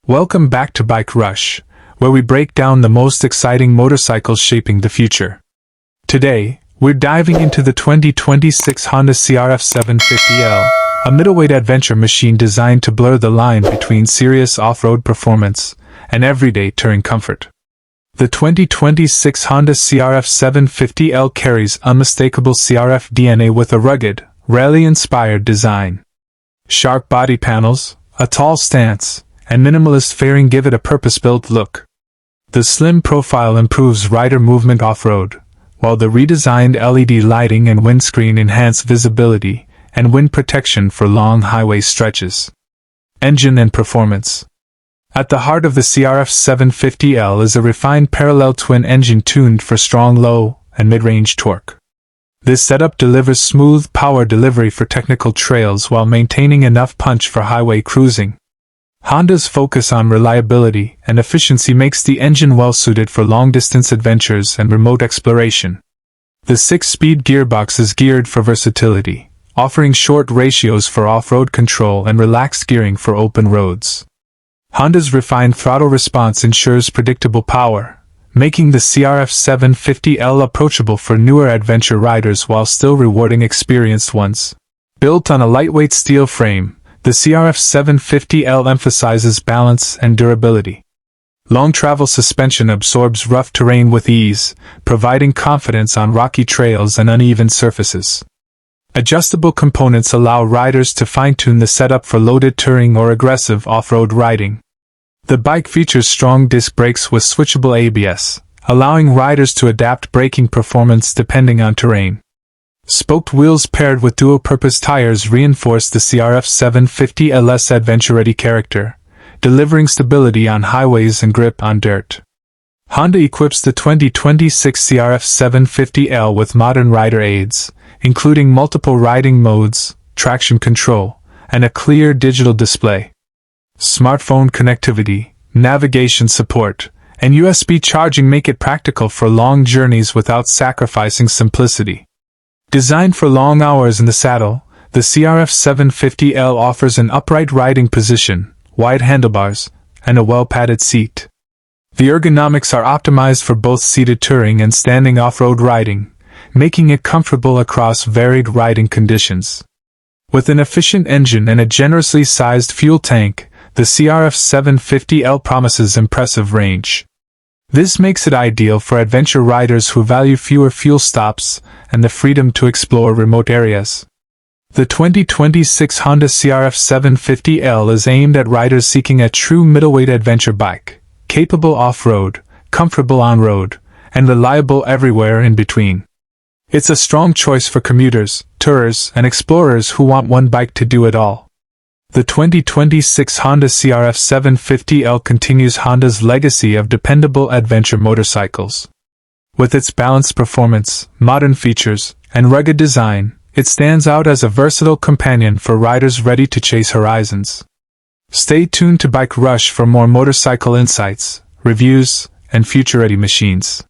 Welcome back to Bike Rush, where we break down the most exciting motorcycles shaping the future. Today, we're diving into the 2026 Honda CRF 750L, a middleweight adventure machine designed to blur the line between serious off-road performance and everyday touring comfort. The 2026 Honda CRF 750L carries unmistakable CRF DNA with a rugged, rally-inspired design. Sharp body panels, a tall stance, and minimalist fairing give it a purpose-built look. The slim profile improves rider movement off-road, while the redesigned LED lighting and windscreen enhance visibility and wind protection for long highway stretches. Engine and performance. At the heart of the CRF 750L is a refined parallel twin engine tuned for strong low and mid-range torque. This setup delivers smooth power delivery for technical trails while maintaining enough punch for highway cruising. Honda's focus on reliability and efficiency makes the engine well-suited for long-distance adventures and remote exploration. The 6-speed gearbox is geared for versatility, offering short ratios for off-road control and relaxed gearing for open roads. Honda's refined throttle response ensures predictable power, making the CRF 750L approachable for newer adventure riders while still rewarding experienced ones. Built on a lightweight steel frame, the CRF 750L emphasizes balance and durability. Long travel suspension absorbs rough terrain with ease, providing confidence on rocky trails and uneven surfaces. Adjustable components allow riders to fine-tune the setup for loaded touring or aggressive off-road riding. The bike features strong disc brakes with switchable ABS, allowing riders to adapt braking performance depending on terrain. Spoked wheels paired with dual-purpose tires reinforce the CRF 750L's adventure-ready character, delivering stability on highways and grip on dirt. Honda equips the 2026 CRF 750L with modern rider aids, including multiple riding modes, traction control, and a clear digital display. Smartphone connectivity, navigation support, and USB charging make it practical for long journeys without sacrificing simplicity. Designed for long hours in the saddle, the CRF 750L offers an upright riding position, wide handlebars, and a well-padded seat. The ergonomics are optimized for both seated touring and standing off-road riding, making it comfortable across varied riding conditions. With an efficient engine and a generously sized fuel tank, the CRF 750L promises impressive range. This makes it ideal for adventure riders who value fewer fuel stops and the freedom to explore remote areas. The 2026 Honda CRF 750L is aimed at riders seeking a true middleweight adventure bike, capable off-road, comfortable on-road, and reliable everywhere in between. It's a strong choice for commuters, tourers, and explorers who want one bike to do it all. The 2026 Honda CRF 750L continues Honda's legacy of dependable adventure motorcycles. With its balanced performance, modern features, and rugged design, it stands out as a versatile companion for riders ready to chase horizons. Stay tuned to Bike Rush for more motorcycle insights, reviews, and future-ready machines.